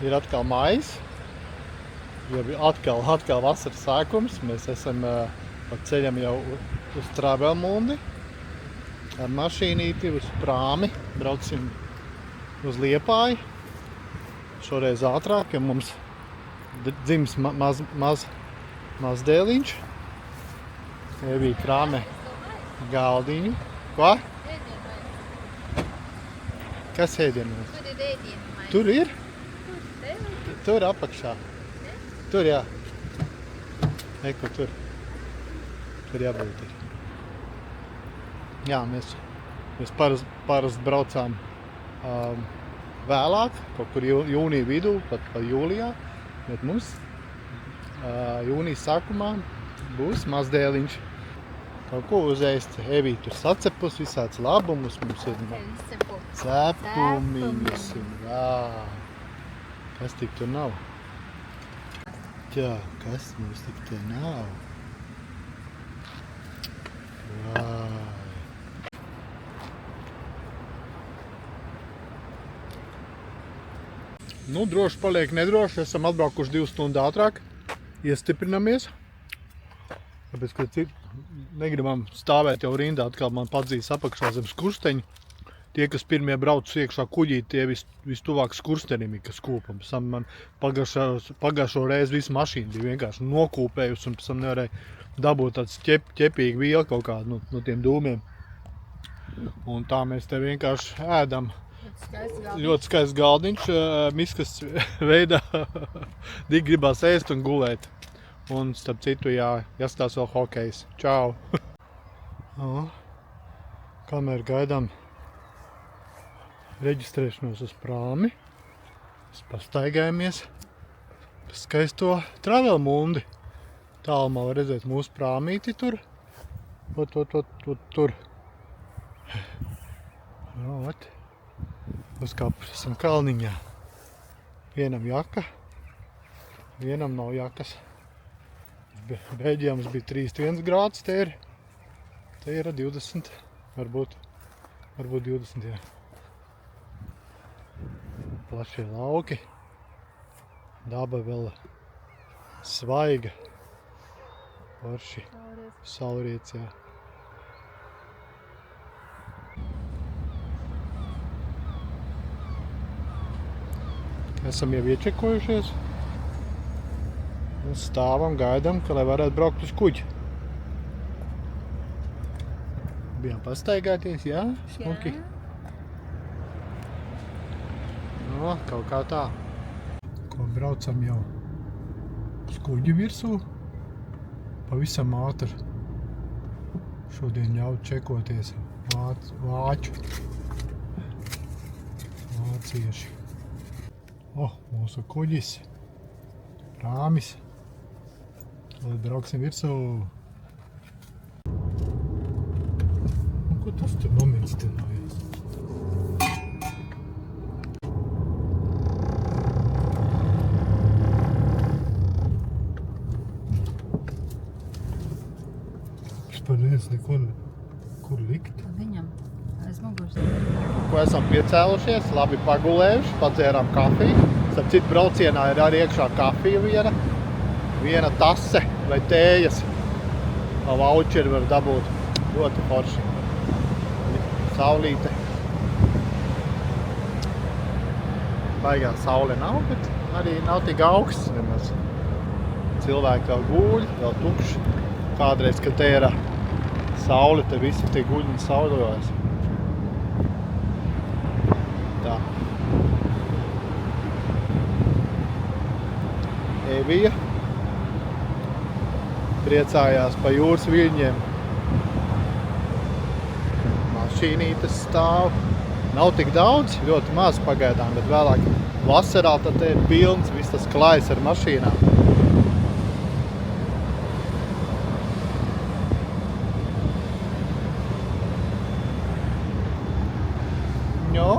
Ir atkal maijs, jo atkal vasaras sākums. Mēs esam pa ceļam jau uz Travelmundi ar mašīnīti uz prāmi. Brauksim uz Liepāju. Šoreiz ātrāk, jo mums dzims mazdēliņš. Evija krāme galdiņu. Ko? Kas ēdienmaize? Tur ir ēdienmaize. Tur ir? Tur, Tur apakšā. Tur, jā. Eko, tur. Tur jābūt ir. Jā, mēs parasti braucām vēlāk, kaut kur jūnija vidū, pat jūlijā. Bet mums jūnijas sākumā būs mazdēliņš. Kaut ko uzēst. Evija tur sacepus, visāds labumus. Mums ir cepumiņas. Kas tik tur nav? Jā, kas mums tik te nav? Vāj. Nu, droši paliek nedroši. Esam atbraukuši 2 stundu ātrāk. Iestiprinamies. Tāpēc, ka negribam stāvēt jau rindā, atkal man padzīs apakšā zem skursteņa. Tie, kas pirmie brauc iekšā kuģī, tie vistuvāk skurstenim, kas kūpam. Man pagājušo reizi visu mašīnu bija vienkārši nokūpējusi un pēc tam nevarēja dabūt tāds ķepīgi viela kaut kādu no tiem dūmiem. Un tā mēs te vienkārši ēdam. Ļoti skaists galdiņš, miskas veidā. Tik gribās ēst un gulēt. Un starp citu jāstās vēl hokejs. Čau! Kamēr gaidām reģistrēšanos uz prāmi, mēs pastaigājamies pa skaisto Travelmundi. Tālumā var redzēt mūsu prāmīti tur. Tur. Uzkāpuši esam kalniņā. Vienam jaka, vienam nav jakas. Bēģijā mums bija 31 grāds, te ir 20, varbūt 20, jā. Plašie lauki, daba vēl svaiga, forši, saulriets, jā. Esam jau iečekojušies. Un stāvam, gaidām, ka lai varētu braukt uz kuģi. Bijām pastaigāties, jā? Smuki. No, kaut kā tā. Ko braucam jau uz kuģi virsū. Pavisam ātri. Šodien ļauj čekoties vācieši. Mūsu kuģis. Prāmis. Lai brauksim virsū. Ko tas tur nominstinājies? Vispār neviens neko kur likt. Viņam aiz muguras. Ko esam piecēlušies, labi pagulējuši, padzērām kafiju. Starp citu braucienā ir arī iekšā kafija viena tase vai tējas. Vaučeri var dabūt ļoti forši. Saulīte. Baigā saule nav, bet arī nav tik augsts nemaz. Cilvēki vēl guļ, vēl tukši. Kādreiz, kad te ir saule, te visi tie guļ un sauļojas. Tā. Evija priecājās pa jūras viļņiem. Mašīnītes stāv. Nav tik daudz, ļoti maz pagaidām, bet vēlāk vasarā tad te ir pilns, viss tas klājs ar mašīnām. Jo.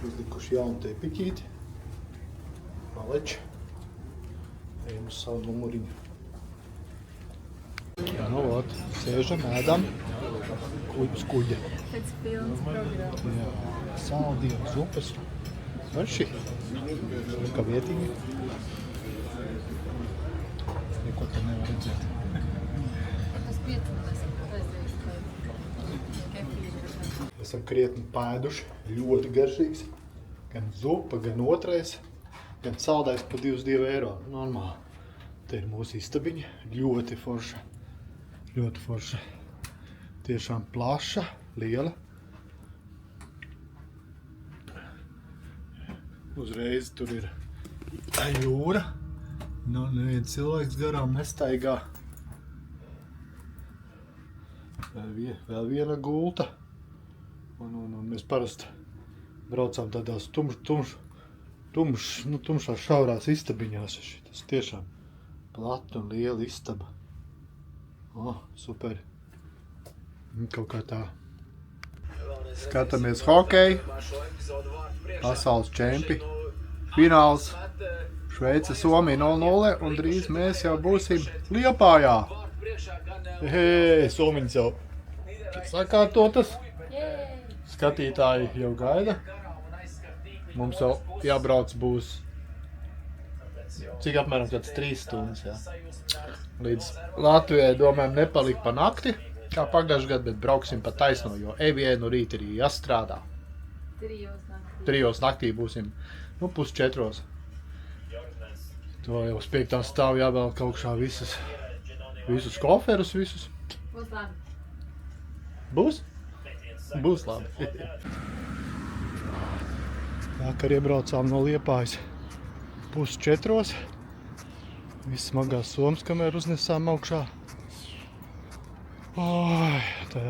Uzlikuši jaunu tepiķīti. Maleči. Ejam uz savu numuriņu. Nu, sēžam, ēdam. Uz kuģa. Pēc pilnas programmas. Jā, saldienas upes. Varši. Kā vietīgi. Neko te nevar redzēt. Tas piecinās. Kefīri. Esam krietni pēduši. Ļoti garšīgs. Gan zupa, gan otrais. Gan saldais pa 22 eiro. Normāli. Te ir mūsu istabiņa. Ļoti forša. Ļoti forša. Tiešām plaša, liela. Uzreiz tur ir jūra. Neviens cilvēks garām nestaigā. Vēl viena gulta. Un mēs parasti braucām tādās tumšās šaurās istabiņās. Tas tiešām plata un liela istaba. Super. Kaut kā tā. Skatāmies hokeju. Pasaules čempi. Fināls. Šveice, Somija 0-0 un drīz mēs jau būsim Liepājā. Somiņas jau sakārtotas. Skatītāji jau gaida. Mums jau jābrauc būs cik apmēram kāds 3 stundas. Jā. Līdz Latvijai domājam nepalikt pa nakti, kā pagājušajā gadā, bet brauksim pa taisno, jo Evijai no rīta ir jāstrādā. 3 naktī būsim, 3:30. To jau uz 5. stāvu jāvēl kaut kā visus koferus, visus. Būs labi. Būs? Būs labi. Vakar iebraucām no Liepājas 3:30. Viss smagās somas, kamēr uznesām augšā. Tā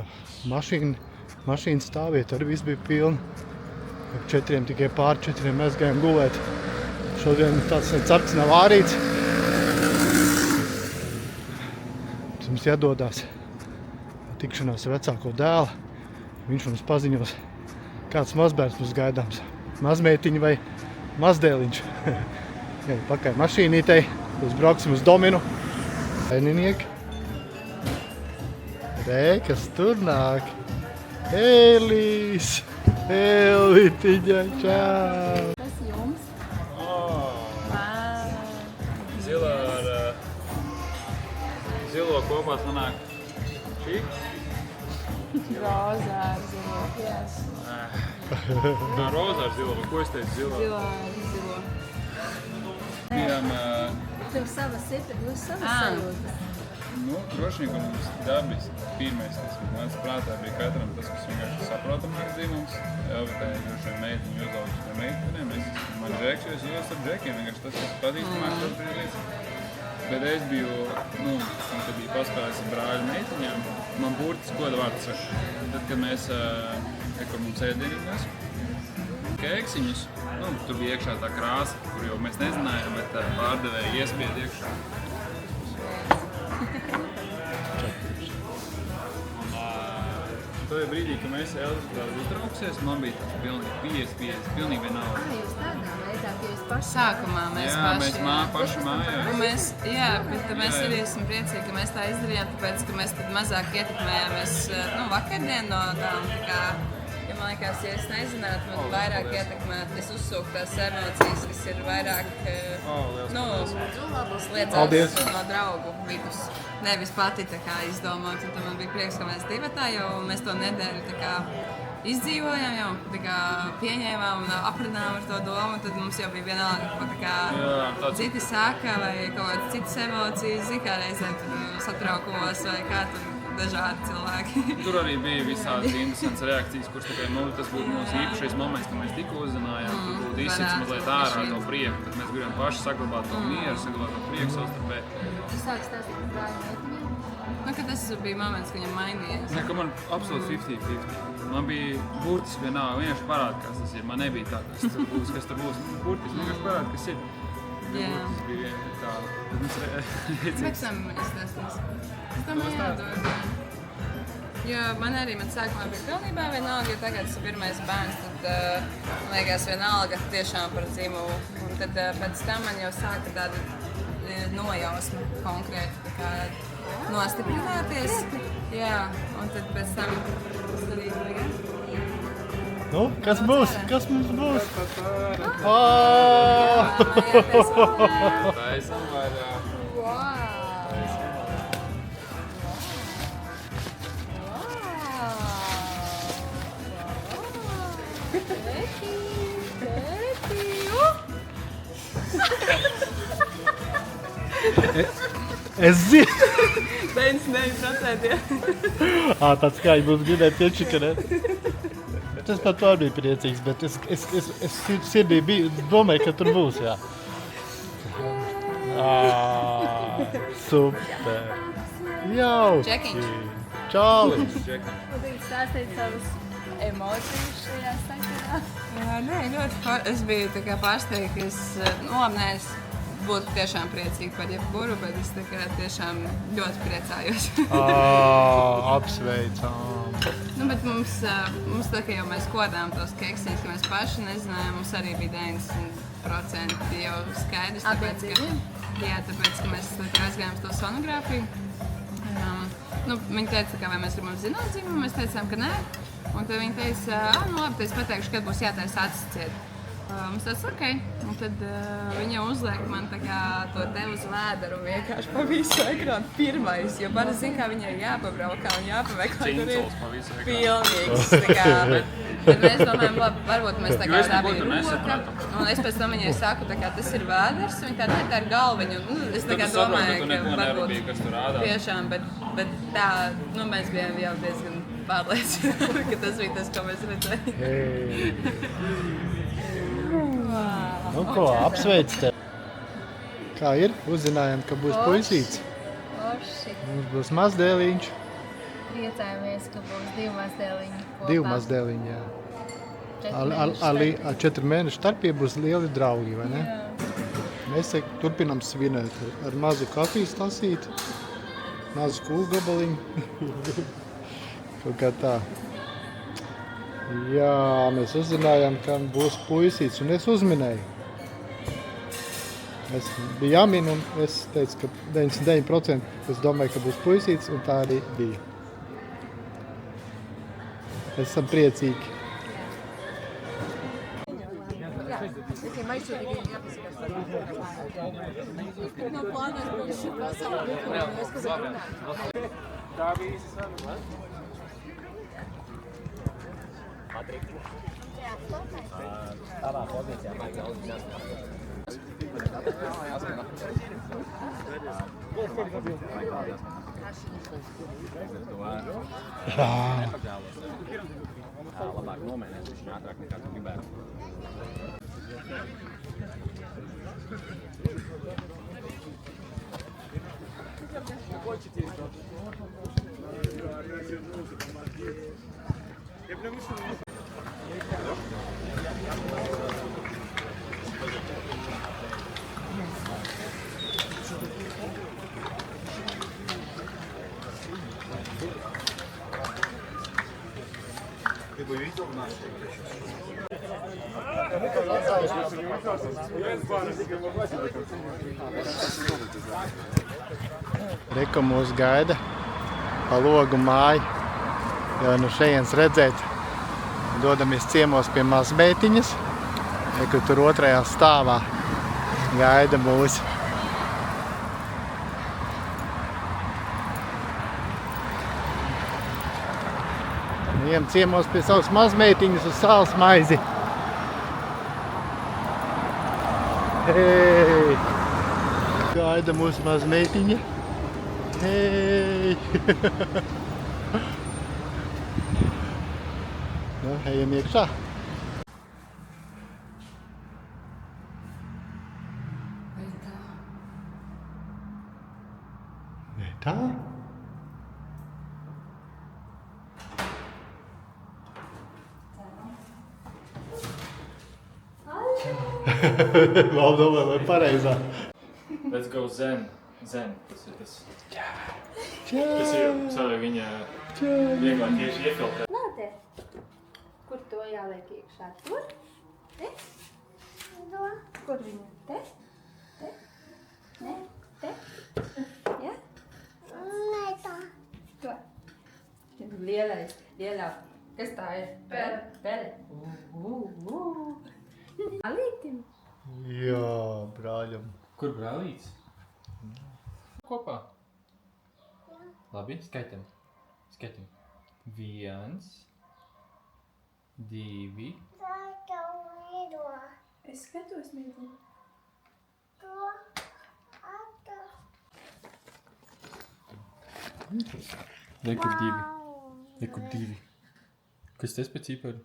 mašīna stāvvieta arī viss bija pilna. Ap 4, tikai pār 4 mēs gājām gulēt. Šodien tāds cepts nav ārīts. Mums jādodās tikšanās ar vecāko dēlu. Viņš mums paziņos, kāds mazbērns mums gaidāms. Mazmeitiņa vai mazdēliņš. Pakaļ mašīnītei. Mēs brauksim uz Dominu. Bērninieki. Kas tur nāk? Elīs! Elītiņa, čau! Tas jums? Zila ar zilo kopā sanāk šī? Rozā ar zilo. Yes. Nā, rozā ar zilo, vai ko es teicu zilo? Zilo ar zilo. Bijām, Tev savas ir, tad jūs savas sajūtas. droši vien, ka mums dabis pirmais, kas nāca prātā, bija katram tas, kas vienkārši saprotamāks dzīvums. Jā, bet tā ir droši vien meitiņu uzauguši par meitenēm. Man džeks, jo es uzaugu ar džekiem, vienkārši tas, kas patīstamāks, tas bija līdz. Bet es biju, kad biju paspēlējis ar brāļu meitiņām, man burtiski goda vārds saka. Tad, kad mēs, kur mums ēdienības, kēksiņus, tur bija iekšā tā krāsa, kur jau mēs nezinājām, bet pārdevēja iespied iekšā. Tajā brīdī, kad mēs Elvis uztrauksies, man bija tas pilnīgi 50, pilnīgi vienalga. Jūs tādā veidā, ka jūs paši Sākumā mēs Jā, paši. mēs paši mājās. Un mēs, bet mēs arī esam priecīgi, ka mēs tā izdarījām, tāpēc, ka mēs tad mazāk ietekmējāmies vakardienu no tām, tā kā, ja man liekas, ja es nezinātu, man vairāk ietekmēt, es uzsūku tās emocijas, kas ir vairāk, Paldies. sliedzās no draugu vidus. Nevis pati tā kā izdomāt, un tad man bija prieks, ka mēs divatā jau mēs to nedēļu tā kā izdzīvojām jau, tā kā pieņēmām un aprunājām ar to domu, tad mums jau bija vienalga, ko tā kā citi saka vai kaut kādas citas emocijas, kā reizēm tur satraukumos vai kā tur dažādi cilvēki. Tur arī bija visādas interesantas reakcijas, kuras tas būtu mūsu īpašais moments, kad mēs tikko uzzinājām, ka būtu izsits mazliet ārā to prieku, tad mēs gribējām paši saglabāt to mieru, saglabāt to prieku savstarpēji. Jūs sāk stāstīt par brāļu meitiņiem? Ka tas bija moments, kad viņam mainījās. Ne, ka man absolūti 50-50. Man bija burtiski vienalga, vienkārši parāda, kas tas ir. Man nebija tā, kas tur būs. Burtiski vienkārši parāda, kas ir. Jā. Tas bija tā. Pēc tam izstāstīs. Es domāju, jādod. Jo man sākumā bija pilnībā vienalga, jo tagad esmu pirmais bērns, tad man liekas vienalga tiešām par dzimumu. Un tad pēc tam man jau sāka tāda nojausma konkrēti, tā kā nostiprināties. Jā, un tad pēc tam izdarīt tagad. Nu, kas būs? Kas mums būs? Ā! Taisam vaļā. Es zinu! 99%. Tāds kā jūs gribētu piečakarēt. Tas par to bija priecīgs, bet es sirdī biju, domāju, ka tur būs, jā. Super! Jauki! Čekiņš. Čālis! Tagad stāstīt savas emocijas šajā sakarā. Jā, nē, ļoti es biju tā kā pārsteigta, ka es, labi, es būtu tiešām priecīga par jebkuru, bet es tā kā tiešām ļoti priecājos. Apsveicām! Nu, bet mums tā kā jau mēs kodām tos keksiņus, ka mēs paši nezinājām, mums arī bija 90% jau skaidrs. Tāpēc, ka mēs aizgājām uz to sonogrāfiju. Viņi teica, ka vai mēs gribam zināt dzimumu, mēs teicām, ka nē. Un tad viņi teica, nu labi, tad es pateikšu, kad būs jātaisa acis ciet. Mums tāds ok, un tad viņa uzliek man tā kā to te uz vēderu vienkārši pa visu ekrānu pirmais, jo parasti zin, kā viņai jāpabraukā un jāpaveklā, tur ir pilnīgs, tā kā, bet mēs domājam, labi, varbūt mēs tā kā tā bija roka, un es pēc tam viņai saku, tā kā tas ir vēders, viņa tā, tā ir galviņa, un es tā kā domāju, ka varbūt tiešām, bet tā, nu mēs bijām jau diezgan pārliecināti, ka tas bija tas, ko mēs redzējām. Nu ko, apsveic tev! Kā ir? Uzzinājām, ka būs puisīts. Forši. Mums būs mazdēliņš. Priecājamies, ka būs 2 mazdēliņi kopā. 2 mazdēliņi, jā. 4 mēnešu starpība būs lieli draugi, vai ne? Jā. Mēs turpinām svinēt ar mazu kafijas tasīti, mazu kūlgabaliņu. Kaut kā tā. Jā, mēs uzzinājām, ka būs puisīts, un es uzminēju. Es biju jāmin, un es teicu, ka 99% es domāju, ka būs puisīts, un tā arī bija. Mēs esam priecīgi. Tavā pozīcijā man daudz labāk nomēnēt viņš ātrāk nekā tu gribētu. Reka mūs gaida pa logu māju, jau no šejienes redzēt. Dodamies ciemos pie mazmeitiņas, Reku tur otrajā stāvā gaida mūs. Ejam ciemos pie savas mazmeitiņas uz sāls maizi. Hei! Gaida mūsu mazmeitiņa. Hei! Nu, ejam iekšā. Vai tā? Vēl domāju, vai pareizā. Let's go zen. Zen, tas ir tas. Čau! Tas ir savai viņa vieglāk tieši iefiltrēt. Nāte, kur to jāliek iekšā? Tur? Te? To? Kur viņa? Te? Te? Ne? Te? Ja? Nē, tā. To. Lielā Kas tā ir? Pere. Pere. Alītim. Jā, brāļam. Kur brālīts? Kopā. Labi, skaitam. Skaitam. 1, 2. Es skatos, mīļi. Rekur 2. Rekur 2. Kas tas pēc ciparu?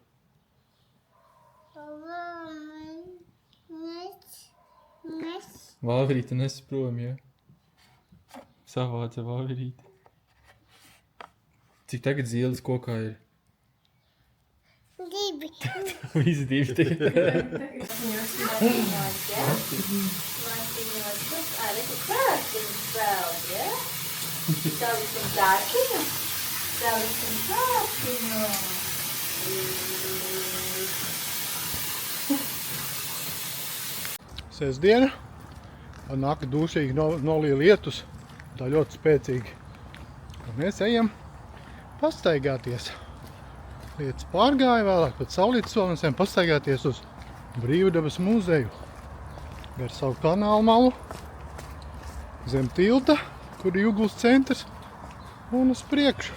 Vāverīte nes prom, jā. Savāca vāverīte. Cik tagad zīles kokā ir? 2. Visi 2 te. Sestdiena. Nāka dūšīgi nolīja lietus. Tā ļoti spēcīgi. Un mēs ejam pastaigāties. Lietas pārgāja vēlāk, pēc saulītes vēl mēs ejam pastaigāties uz Brīvdabas muzeju. Gar savu kanālu malu, zem tilta, kur ir Juglas centrs, un uz priekšu.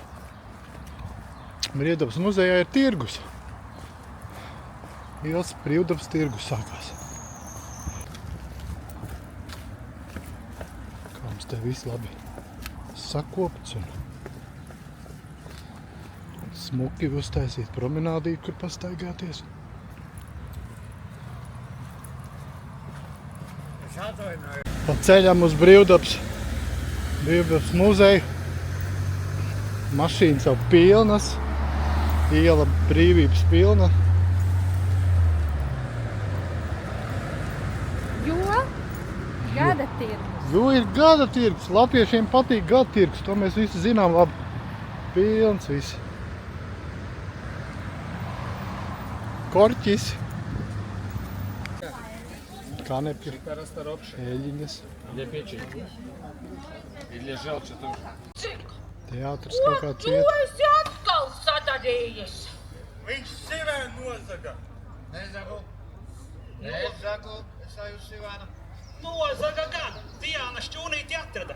Brīvdabas muzejā ir tirgus. Ielas Brīvdabas tirgus sākās. Kā mums te viss labi sakopts un smuki uztaisīt promenādīt, kur pastaigāties. Pa ceļam uz Brīvdabas muzeju. Mašīnas jau pilnas. Iela Brīvības pilna. Jo gada tirgus. Jo ir gada tirgus. Latviešiem patīk gada tirgus. To mēs visi zinām labi. Pilns viss. Korķis. Kanepļi. Ēļiņas. Где печень? Или желчь тоже? Teātris kaut kā ciet. esi atkal sadarījies? Viņš sivēnu nozaga. Nezagu. Nezagu. Es aju sivēnu. Nozaga gan. Diana šķūnīti atrada.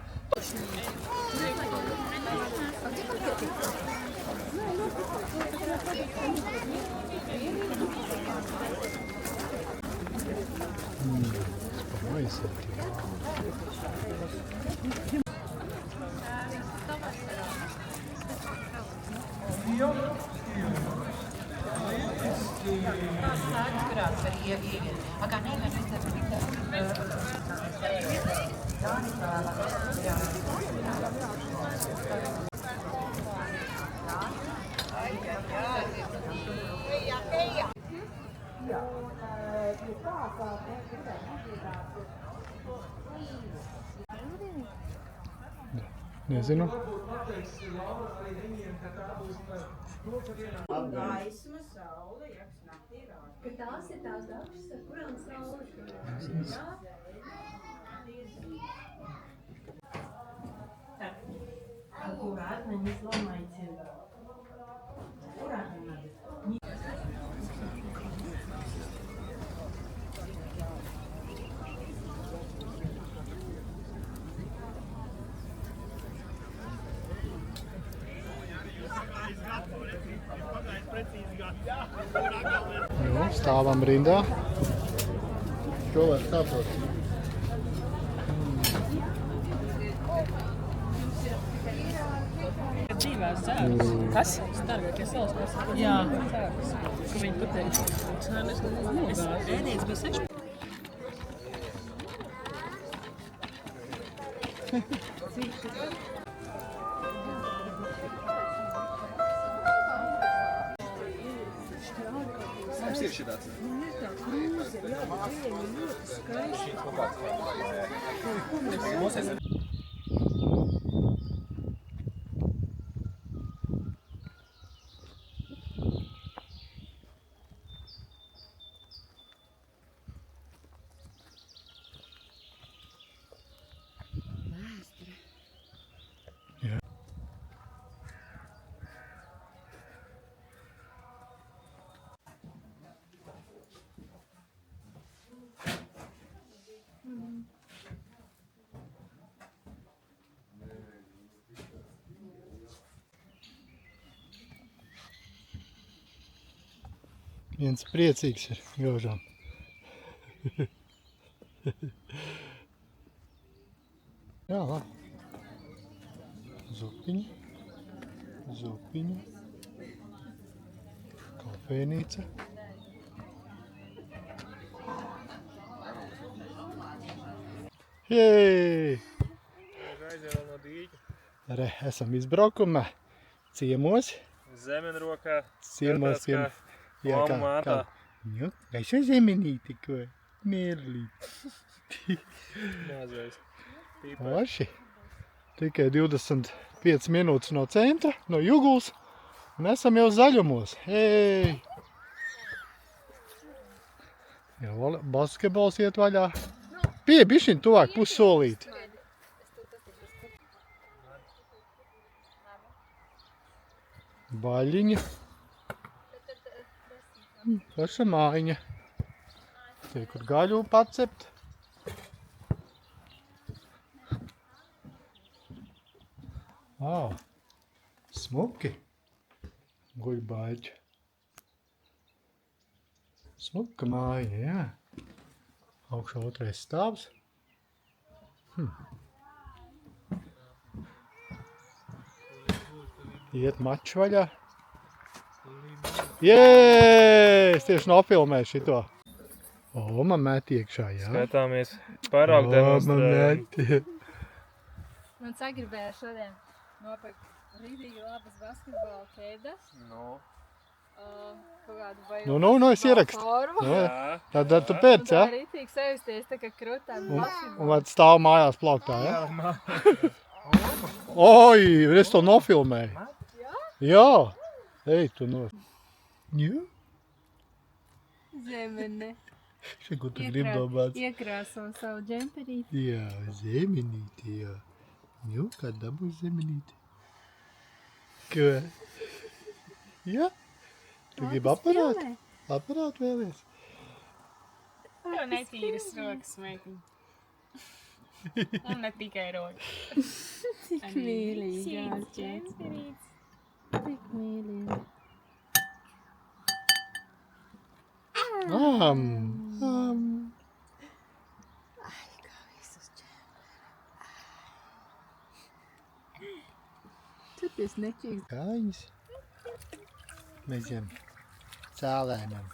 Nezinu. Gaisma, saule, jaks naktī rāda. Ka tās ir tās dažas, ar kurām saule. Аккуратно, не сломайте. Аккуратно надо. Jo, stāvam rindā. Šo var saprast. Dzīvās zēras. Kas? Stargākie salas pārsaka. Jā. Ko viņi pateica? Es ēdienas bija 6. Mums ir šitāds. Viens priecīgs ir gaužām. Jā, labi. Zupiņa. Kafēnīca. Jej! Re, esam izbraukumā. Ciemos. Zemenrokā. Ciemos. Mamma mātā. Nu, es jau zemenīti, ko? Mierlīt. Mazais. Paši. Tikai 25 minūtes no centra, no Juguls. Un esam jau zaļumos. Hei! Jā, basketbols iet vaļā. Pie, bišķiņ tuvāk, pussolīti. Baļiņa. Paša mājiņa. Tie, kur gaļu pacept. Smuki. Guļbāļķi. Smuka māja, jā. Augšā otrais stāvs. Iet mačs vaļā. Jēj! Es tieši nofilmēju šito. Man met iekšā, jā. Skatāmies. Pārāk demonstrējam. Man sagribēja šodien nopirkt rītīgi labas basketbola kēdes. Kaut kādu vai Es ierakstu. Tad tu pēc, jā? Tā rītīgi sajusties tā kā krutām basketbola. Un vai stāv mājās plauktā, jā? Oi, es to nofilmēju. Jā? Ej, tu no... Jā? Zemene. Ko tu grib domāt? Iekrāso savu džemperīti. Jā, zemenīti, jā. Nu, kā dabūs zemenīti? Ko? Jā? Tu gribi aparātu? Aparātu vēlies? Tev netīras rokas, meitiņ. Un ne tikai rokas. Tik mīlīgās džemperītes. Tik mīlīgi. Ai, kā visus džemperītes. Tu tas nečīgs. Kājiņas. Mēs ņem cēlēnam.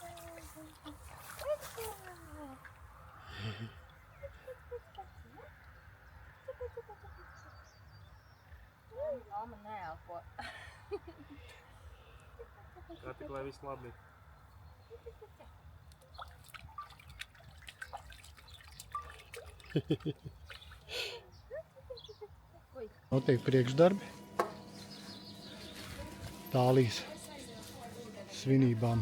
Mama neelpo. Kā tik lai viss labi. Notiek priekšdarbi. Tālijas svinībām.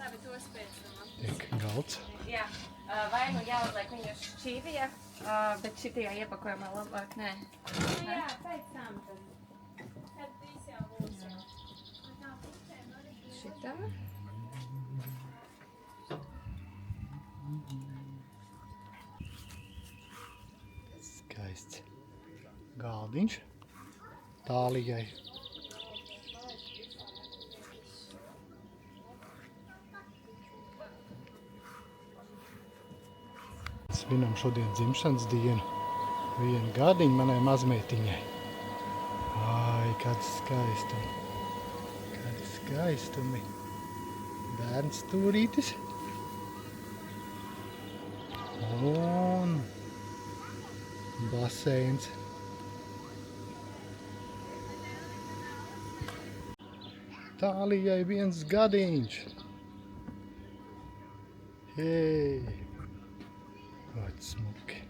Labi, tos pēc tam. Tiek galds. Jā, vai nu jāuzliek viņu šķīvijā, bet šitajā iepakojumā labāk nē. Jā, pēc tam tad. Tad viss jau būs. Šitā. Skaists galdiņš Tālijai. Svinam šodien dzimšanas dienu. 1 gadiņu manai mazmeitiņai. Ai, kāds skaistumi. Kādi skaistumi. Bērns stūrītis. Un baseins. Tālijai 1 gadiņš. Hei! Ļoti smuki.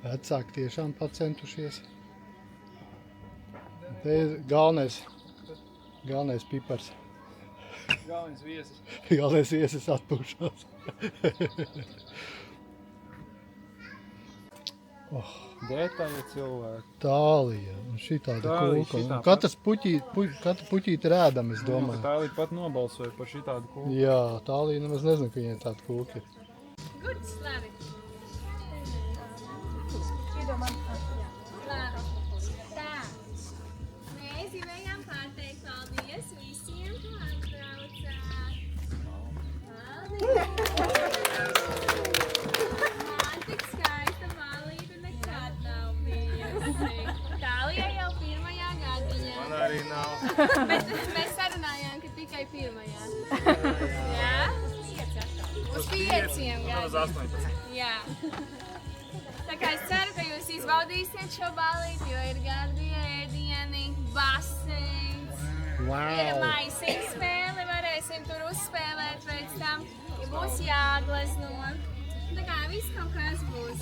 Vecāki tiešām pacentušies. Te ir galvenais pipars. Galvenais viesis. Galvenais viesis atpūšās. Detaļi cilvēki. Tālija. Un šitāda kūka. Katra puķīte ir ēdama, es domāju. Tālija pat nobalsoja par šitādu kūku. Jā, Tālija nemaz nezinu, ka viņai tāda kūka ir. Good, slavi. Bet mēs sarunājām, ka tikai pirmajā. Jā? Uz 5 gadiem. Jā. Tā kā es ceru, ka jūs izbaudīsiet šo ballīti, jo ir gardie ēdieni, baseins. Ir maisīga spēle, varēsim tur uzspēlēt pēc tam. Būs jāglezno. Tā kā viss kaut kas būs.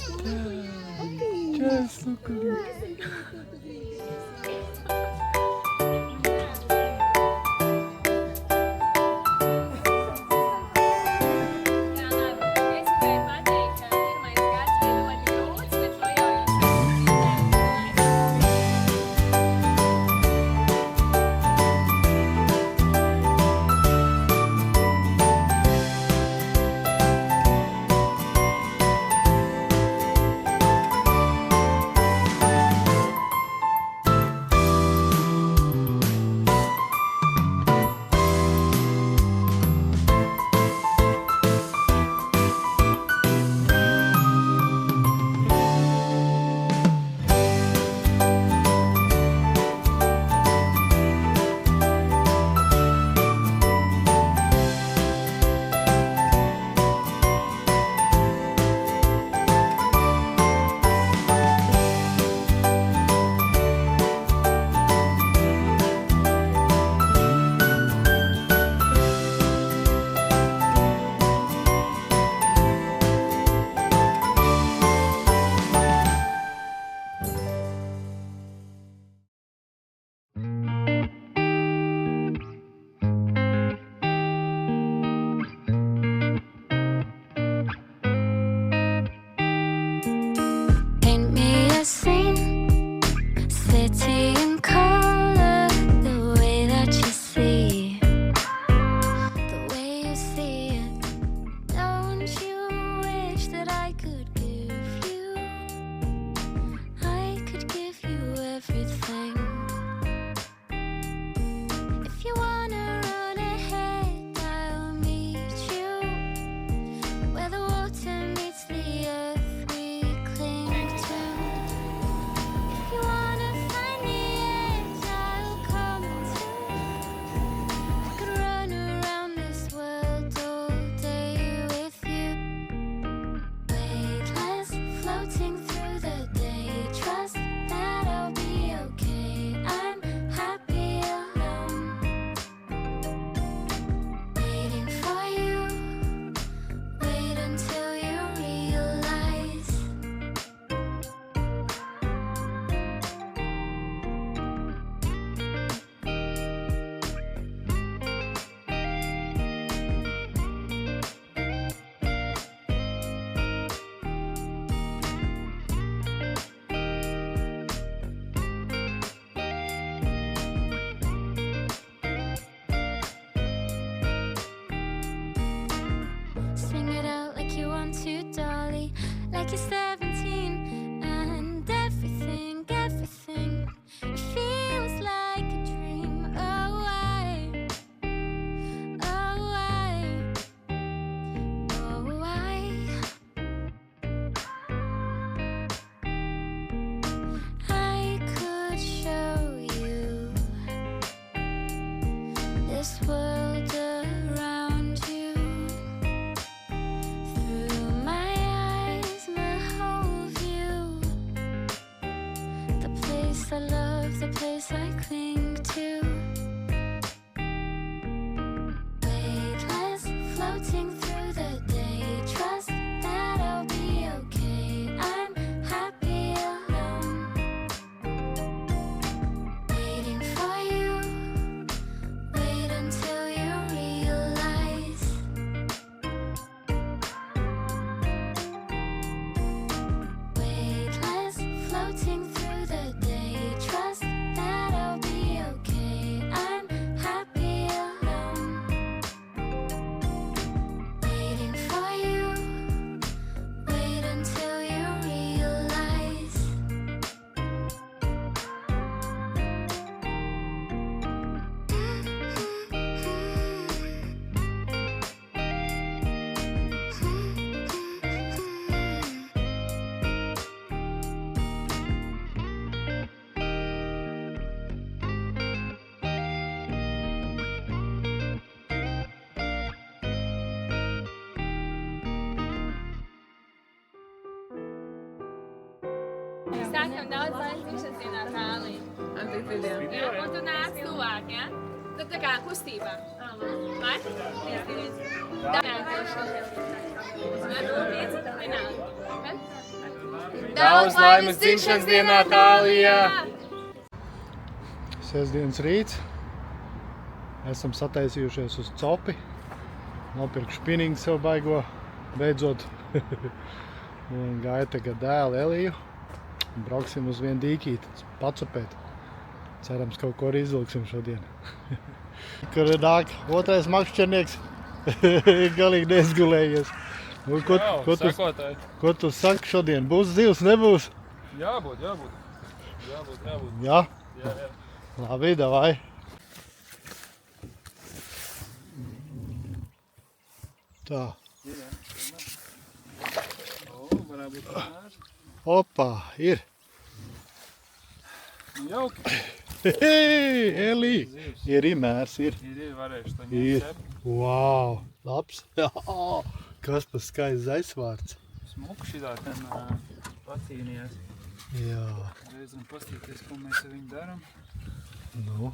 like you're 17 and everything it feels like a dream. Oh, I could show you this world around you. Through my eyes, my whole view. The place I love, the place I cling to. Weightless, floating through the day. Trust that I'll be okay. I'm happy alone. Waiting for you. Wait until you realize. Weightless, floating through the day. Trust that I'll be okay. sakam daudz laimes dzimšanas dienā tālīt. Jā, un tu nāc tuvāk, ja? Tad tā kā kustībā. Vai? Piedzīvies. Daudz laimes dzimšanas dienā, Tālija! Sestdienas rīts. Esam sataisījušies uz copi. Nopirku špiningu sev baigo, beidzot. Un gāja tagad dēlu Eliju. Un brauksim uz vienu dīkīti, pacopēt. Cerams, kaut ko arī izvilksim šodien. Kur nāk otrais makšķernieks. Galīgi neizgulējies. Ko tu saki šodien? Būs zivs, nebūs? Jābūt. Jā? Labi, davai. Tā. Opā, ir. Jauki. Hei, Elī. Ir mērs, ir. Ir, varēšu to Ir. ņemt. Wow, labs. Kas pa skaists aizvārds. Smuku šitā ten pacīnījās. Jā. Reizam pastīties, ko mēs ar viņu daram. Nu.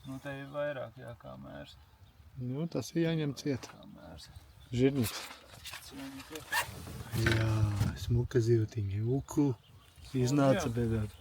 Nu, te ir vairāk, jā, kā mērs. Nu, tas ir jāņem ciet. Kā mērs. Žirniks. Jā, smuka zivtiņa. Uku. Iznāca beidzot.